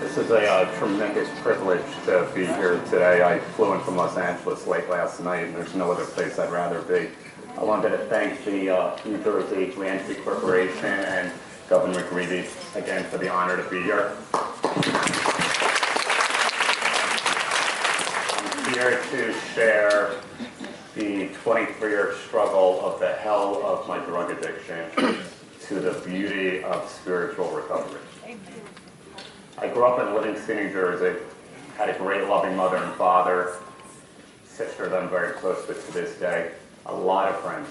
This is a tremendous privilege to be here today. I flew in from Los Angeles late last night, and there's no other place I'd rather be. I wanted to thank the New Jersey Reentry Corporation and Governor McGreevey again for the honor to be here. I'm here to share the 23-year struggle of the hell of my drug addiction to the beauty of spiritual recovery. I grew up in Livingston, New Jersey, had a great loving mother and father, sister that I'm very close with to this day, a lot of friends.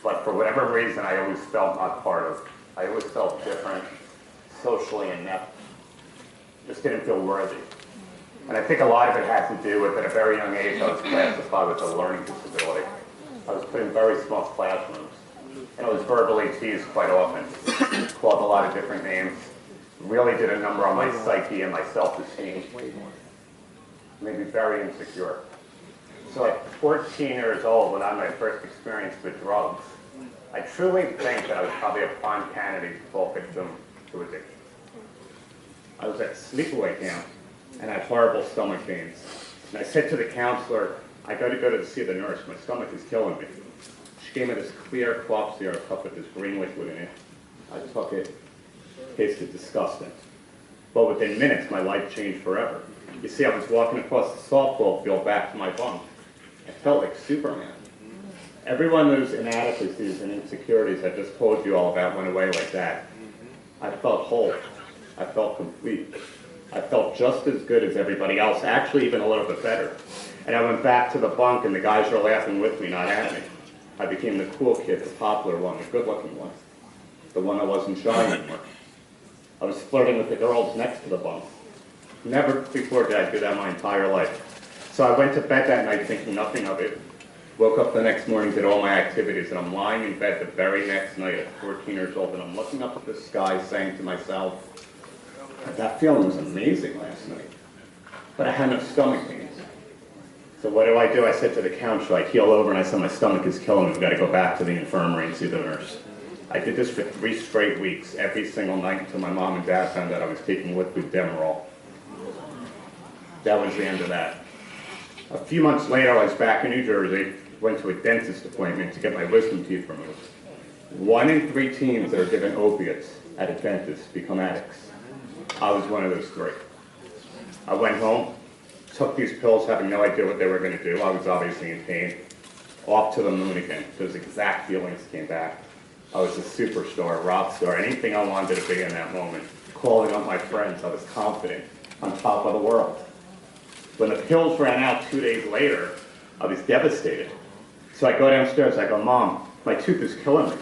But for whatever reason, I always felt not part of. I always felt different, socially inept, just didn't feel worthy. And I think a lot of it has to do with, at a very young age, I was classified with a learning disability. I was put in very small classrooms, and I was verbally teased quite often, called a lot of different names. Really did a number on my psyche and my self-esteem. Made me very insecure. So at 14 years old, when I had my first experience with drugs, I truly think that I was probably a prime candidate to fall victim to addiction. I was at sleepaway camp and had horrible stomach pains. And I said to the counselor, I got to go to see the nurse. My stomach is killing me. She gave me this clear cough syrup cup with this green liquid in it. I took it. Tasted disgusting. But within minutes, my life changed forever. You see, I was walking across the softball field back to my bunk. I felt like Superman. Every one of those inadequacies and insecurities I just told you all about went away like that. I felt whole. I felt complete. I felt just as good as everybody else, actually even a little bit better. And I went back to the bunk, and the guys were laughing with me, not at me. I became the cool kid, the popular one, the good-looking one, the one that wasn't shy anymore. I was flirting with the girls next to the bunk. Never before did I do that my entire life. So I went to bed that night thinking nothing of it. Woke up the next morning, did all my activities, and I'm lying in bed the very next night at 14 years old, and I'm looking up at the sky saying to myself, that feeling was amazing last night, but I had no stomach pains. So what do? I said to the counselor, I keel over and I said, my stomach is killing me, we've got to go back to the infirmary and see the nurse. I did this for 3 straight weeks, every single night, until my mom and dad found out I was taking liquid Demerol. That was the end of that. A few months later, I was back in New Jersey, went to a dentist appointment to get my wisdom teeth removed. 1 in 3 teens that are given opiates at a dentist become addicts. I was one of those 3. I went home, took these pills having no idea what they were going to do. I was obviously in pain. Off to the moon again. Those exact feelings came back. I was a superstar, rock star, anything I wanted to be in that moment. Calling up my friends, I was confident, on top of the world. When the pills ran out 2 days later, I was devastated. So I go downstairs, I go, Mom, my tooth is killing me.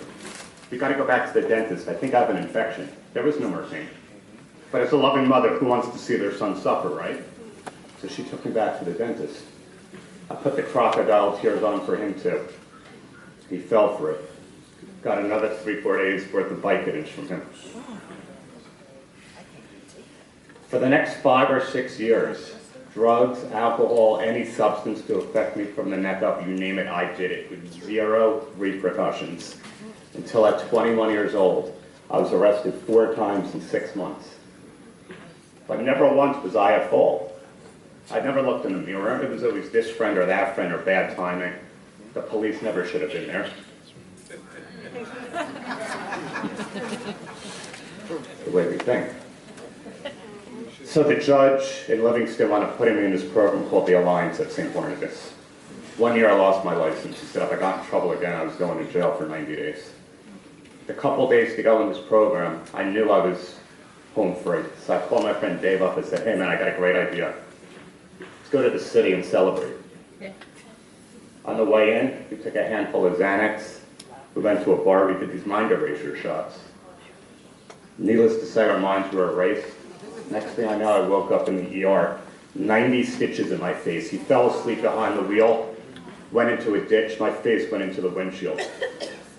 We got to go back to the dentist. I think I have an infection. There was no more pain. But as a loving mother, who wants to see their son suffer, right? So she took me back to the dentist. I put the crocodile tears on for him too. He fell for it. Got another 3-4 days worth of Vicodins from him. For the next 5 or 6 years, drugs, alcohol, any substance to affect me from the neck up, you name it, I did it with 0 repercussions. Until at 21 years old, I was arrested 4 times in 6 months. But never once was I at fault. I never looked in the mirror. It was always this friend or that friend or bad timing. The police never should have been there. The way we think. So the judge in Livingston wanted to put me in this program called the Alliance at St. Barnabas. 1 year I lost my license. He said if I got in trouble again, I was going to jail for 90 days. The couple days to go in this program, I knew I was home free. So I called my friend Dave up and said, hey man, I got a great idea. Let's go to the city and celebrate. Yeah. On the way in, we took a handful of Xanax. We went to a bar, we did these mind eraser shots. Needless to say, our minds were erased. Next thing I know, I woke up in the ER, 90 stitches in my face. He fell asleep behind the wheel, went into a ditch, my face went into the windshield.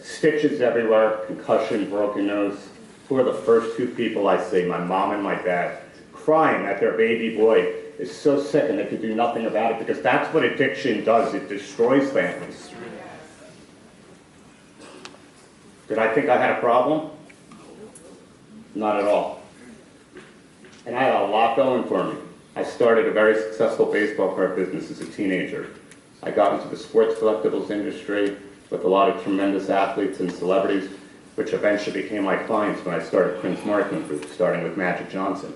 Stitches everywhere, concussion, broken nose. Who are the first 2 people I see? My mom and my dad, crying that their baby boy is so sick and they could do nothing about it, because that's what addiction does. It destroys families. Did I think I had a problem? Not at all. And I had a lot going for me. I started a very successful baseball card business as a teenager. I got into the sports collectibles industry with a lot of tremendous athletes and celebrities, which eventually became my clients when I started Prince Marketing Group, starting with Magic Johnson.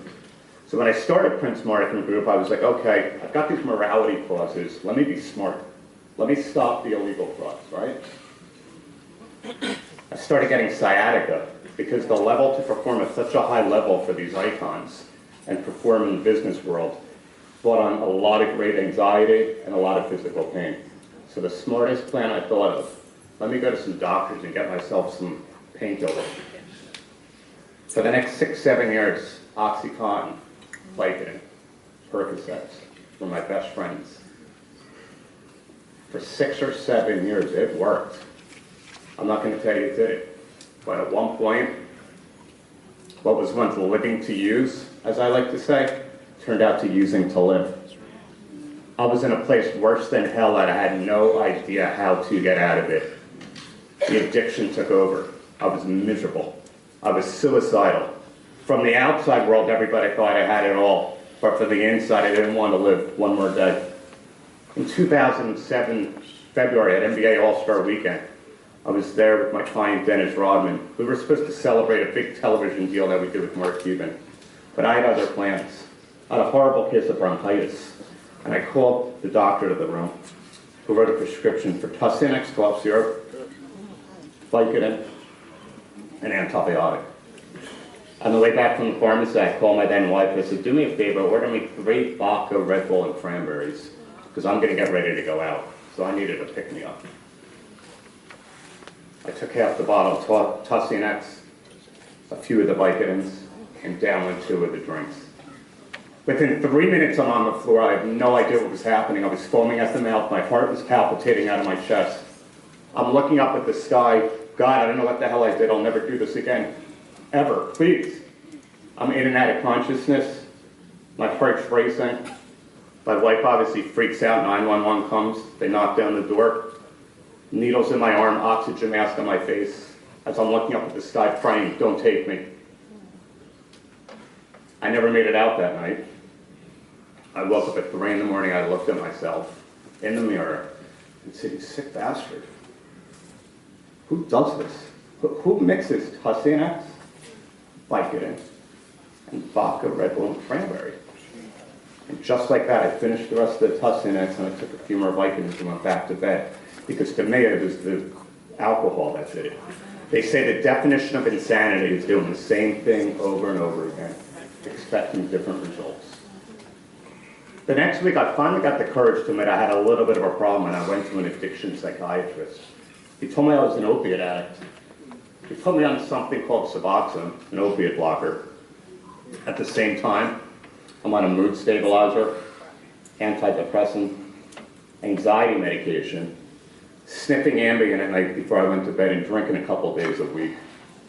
So when I started Prince Marketing Group, I was like, okay, I've got these morality clauses. Let me be smart. Let me stop the illegal frauds, right? I started getting sciatica because the level to perform at such a high level for these icons and perform in the business world brought on a lot of great anxiety and a lot of physical pain. So the smartest plan I thought of, let me go to some doctors and get myself some painkillers. For the next 6-7 years, OxyContin, Vicodin, Percocets were my best friends. For 6 or 7 years, it worked. I'm not going to tell you it didn't. But at one point, what was once living to use, as I like to say, turned out to using to live. I was in a place worse than hell and I had no idea how to get out of it. The addiction took over. I was miserable. I was suicidal. From the outside world, everybody thought I had it all. But from the inside, I didn't want to live one more day. In 2007, February, at NBA All-Star Weekend, I was there with my client, Dennis Rodman. We were supposed to celebrate a big television deal that we did with Mark Cuban. But I had other plans. I had a horrible case of bronchitis. And I called the doctor to the room, who wrote a prescription for Tussinex cough syrup, Vicodin, and antibiotic. On the way back from the pharmacy, I called my then wife. I said, do me a favor, order me 3 vodka, Red Bull, and cranberries, because I'm going to get ready to go out. So I needed a pick-me-up. I took half the bottle of Tussinex, a few of the Vicodins, and downed 2 of the drinks. Within 3 minutes, I'm on the floor. I had no idea what was happening. I was foaming at the mouth. My heart was palpitating out of my chest. I'm looking up at the sky. God, I don't know what the hell I did. I'll never do this again. Ever. Please. I'm in and out of consciousness. My heart's racing. My wife obviously freaks out. 911 comes. They knock down the door. Needles in my arm, oxygen mask on my face. As I'm looking up at the sky praying, don't take me. I never made it out that night. I woke up at 3 in the morning. I looked at myself in the mirror and said, you sick bastard. Who does this? Who mixes Tussinex, Vicodin, and vodka, Red Bull, and cranberry? And just like that, I finished the rest of the Tussinex and I took a few more Vicodins and went back to bed. Because to me, it was the alcohol that did it. They say the definition of insanity is doing the same thing over and over again, expecting different results. The next week, I finally got the courage to admit I had a little bit of a problem, and I went to an addiction psychiatrist. He told me I was an opiate addict. He put me on something called Suboxone, an opiate blocker. At the same time, I'm on a mood stabilizer, antidepressant, anxiety medication, sniffing Ambien at night before I went to bed, and drinking a couple days a week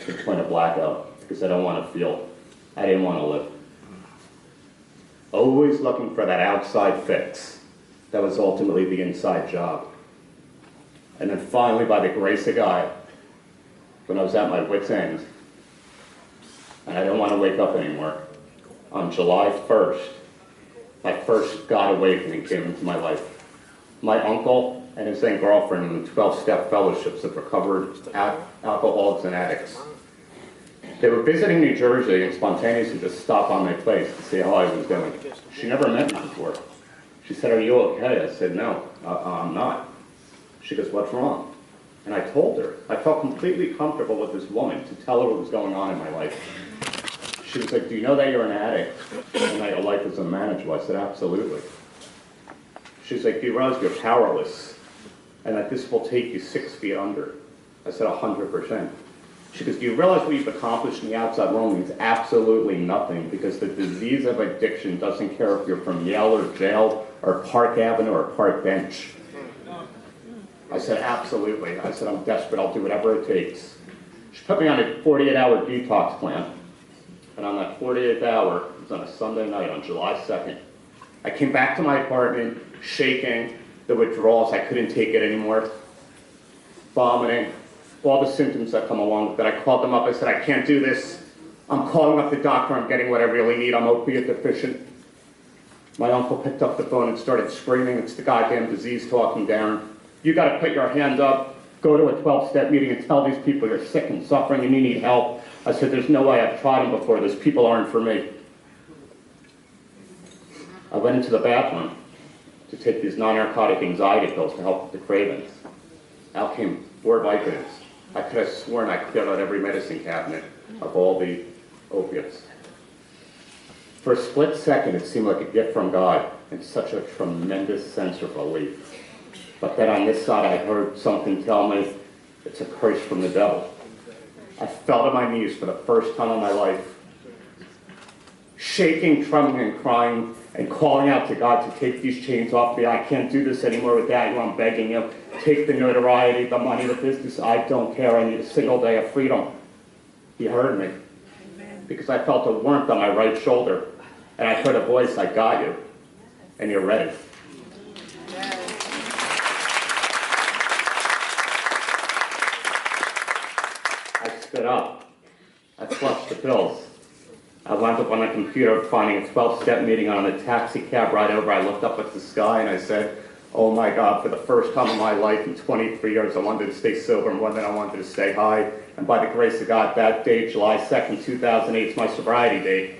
to the point of blackout, because I didn't want to live. Always looking for that outside fix that was ultimately the inside job. And then finally, by the grace of God, when I was at my wit's end, and I didn't want to wake up anymore, on July 1st, my first God awakening came into my life. My uncle and his then girlfriend in the 12-step fellowships of recovered alcoholics and addicts. They were visiting New Jersey and spontaneously just stopped on my place to see how I was doing. She never met me before. She said, are you okay? I said, no, I'm not. She goes, what's wrong? And I told her. I felt completely comfortable with this woman to tell her what was going on in my life. She was like, do you know that you're an addict and that your life is unmanageable? I said, absolutely. She's like, do you realize you're powerless and that this will take you 6 feet under? I said, 100%. She goes, do you realize what you've accomplished in the outside world means absolutely nothing, because the disease of addiction doesn't care if you're from Yale or jail or Park Avenue or Park Bench. I said, absolutely. I said, I'm desperate. I'll do whatever it takes. She put me on a 48-hour detox plan. And on that 48th hour, it was on a Sunday night on July 2nd, I came back to my apartment shaking, the withdrawals, I couldn't take it anymore, vomiting, all the symptoms that come along with it. I called them up, I said, I can't do this. I'm calling up the doctor, I'm getting what I really need, I'm opiate deficient. My uncle picked up the phone and started screaming, it's the goddamn disease talking, Darren. You gotta put your hand up, go to a 12-step meeting and tell these people you're sick and suffering and you need help. I said, there's no way, I've tried them before, those people aren't for me. I went into the bathroom to take these non-narcotic anxiety pills to help with the cravings. Out came 4 Vicodins. I could have sworn I cleared out every medicine cabinet of all the opiates. For a split second, it seemed like a gift from God and such a tremendous sense of relief. But then on this side, I heard something tell me it's a curse from the devil. I fell to my knees for the first time in my life, shaking, trembling, and crying, and calling out to God to take these chains off me. I can't do this anymore without you. I'm begging you. Take the notoriety, the money, the business. I don't care. I need a single day of freedom. He heard me because I felt a warmth on my right shoulder, and I heard a voice, I got you, and you're ready. I stood up. I flushed the pills. I wound up on my computer finding a 12-step meeting on a taxi cab ride over. I looked up at the sky and I said, oh my God, for the first time in my life in 23 years, I wanted to stay sober more than I wanted to stay high. And by the grace of God, that date, July 2nd, 2008, is my sobriety date.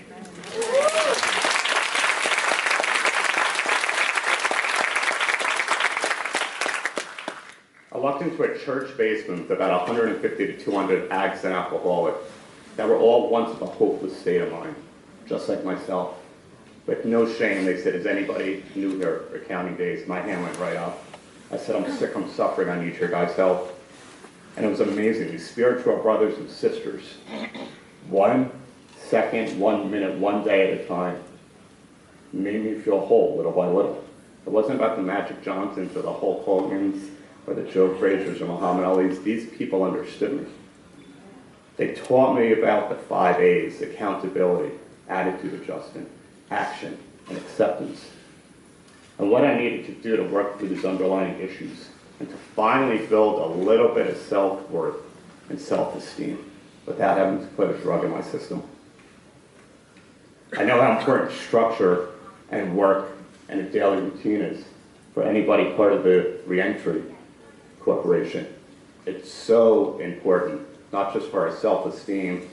I walked into a church basement with about 150 to 200 addicts and alcoholics that were all once in a hopeless state of mind, just like myself. With no shame, they said, is anybody new here for counting days? My hand went right up. I said, I'm sick, I'm suffering, I need your guys' help. And it was amazing. These spiritual brothers and sisters, 1 second, 1 minute, 1 day at a time, made me feel whole little by little. It wasn't about the Magic Johnsons or the Hulk Hogans or the Joe Frazier's or Muhammad Ali's. These people understood me. They taught me about the 5 A's: accountability, attitude adjustment, action, and acceptance. And what I needed to do to work through these underlying issues and to finally build a little bit of self-worth and self-esteem without having to put a drug in my system. I know how important structure and work and a daily routine is for anybody part of the reentry corporation. It's so important, not just for our self-esteem,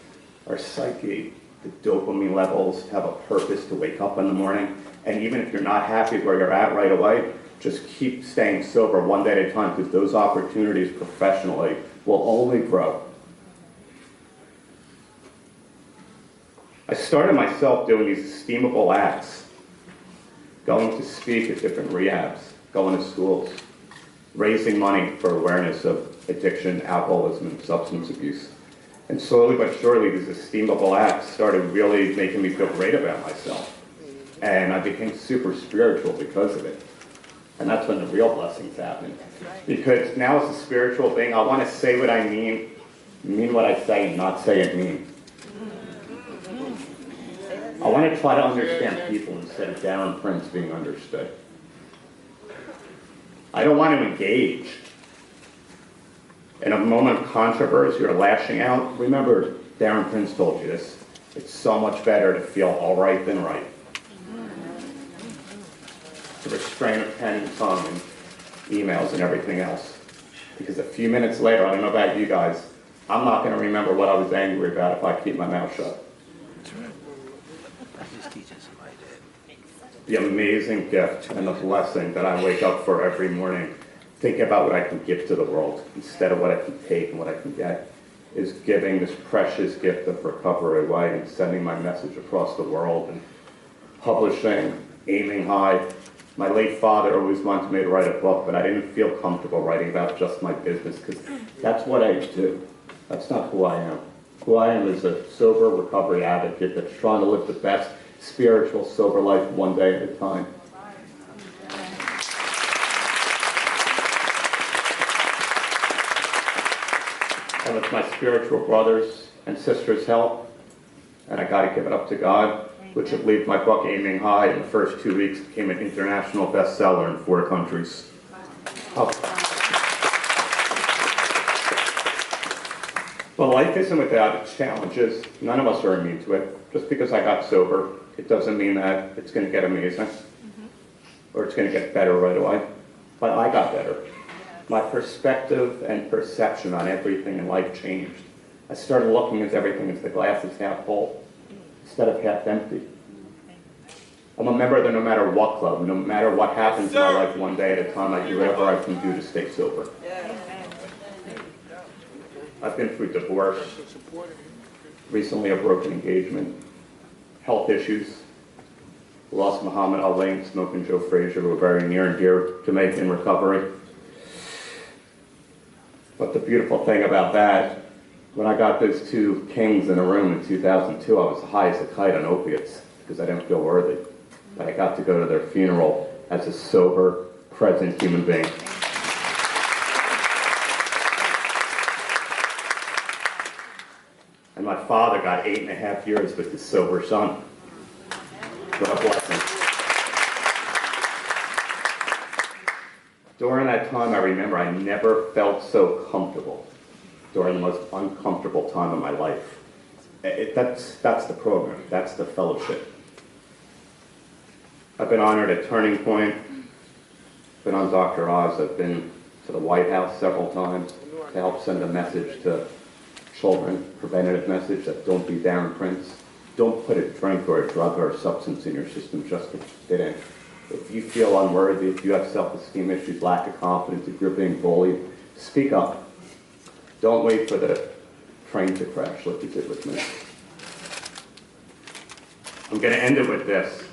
our psyche, the dopamine levels, to have a purpose to wake up in the morning. And even if you're not happy where you're at right away, just keep staying sober 1 day at a time, because those opportunities professionally will only grow. I started myself doing these esteemable acts, going to speak at different rehabs, going to schools, raising money for awareness of addiction, alcoholism, and substance abuse. And slowly but surely, these esteemable acts started really making me feel great about myself. And I became super spiritual because of it. And that's when the real blessings happened. Because now as a spiritual being, I want to say what I mean what I say, and not say it mean. I want to try to understand people instead of Darren Prince being understood. I don't want to engage. In a moment of controversy or lashing out, remember, Darren Prince told you this, it's so much better to feel all right than right. To restrain a pen and tongue and emails and everything else. Because a few minutes later, I don't know about you guys, I'm not going to remember what I was angry about if I keep my mouth shut. The amazing gift and the blessing that I wake up for every morning, think about what I can give to the world instead of what I can take and what I can get, is giving this precious gift of recovery away and sending my message across the world and publishing, aiming high. My late father always wanted me to write a book, but I didn't feel comfortable writing about just my business because that's what I do. That's not who I am. Who I am is a sober recovery advocate that's trying to live the best spiritual, sober life 1 day at a time. And with my spiritual brothers and sisters' help, and I got to give it up to God, which I believe my book, Aiming High, in the first 2 weeks became an international bestseller in 4 countries. Well, life isn't without its challenges. None of us are immune to it. Just because I got sober, it doesn't mean that it's going to get amazing or it's going to get better right away. But I got better. My perspective and perception on everything in life changed. I started looking at everything as the glass is half full instead of half empty. I'm a member of the No Matter What Club. No matter what happens in my life, one day at a time, I do whatever I can do to stay sober. I've been through divorce, recently a broken engagement, health issues, lost Muhammad Ali and Smoking Joe Frazier, who were very near and dear to me in recovery. But the beautiful thing about that, when I got those two kings in a room in 2002, I was high as a kite on opiates because I didn't feel worthy. But I got to go to their funeral as a sober, present human being. And my father got 8.5 years with his sober son. What a blessing. During that time, I remember I never felt so comfortable during the most uncomfortable time of my life. That's the program. That's the fellowship. I've been honored at Turning Point. Been on Dr. Oz. I've been to the White House several times to help send a message to children, preventative message that don't be Darren Prince. Don't put a drink or a drug or a substance in your system just to fit in. If you feel unworthy, if you have self-esteem issues, lack of confidence, if you're being bullied, speak up. Don't wait for the train to crash like you did with me. I'm going to end it with this.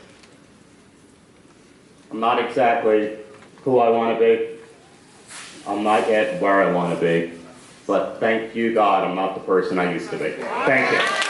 I'm not exactly who I want to be. I'm not yet where I want to be. But thank you, God, I'm not the person I used to be. Thank you.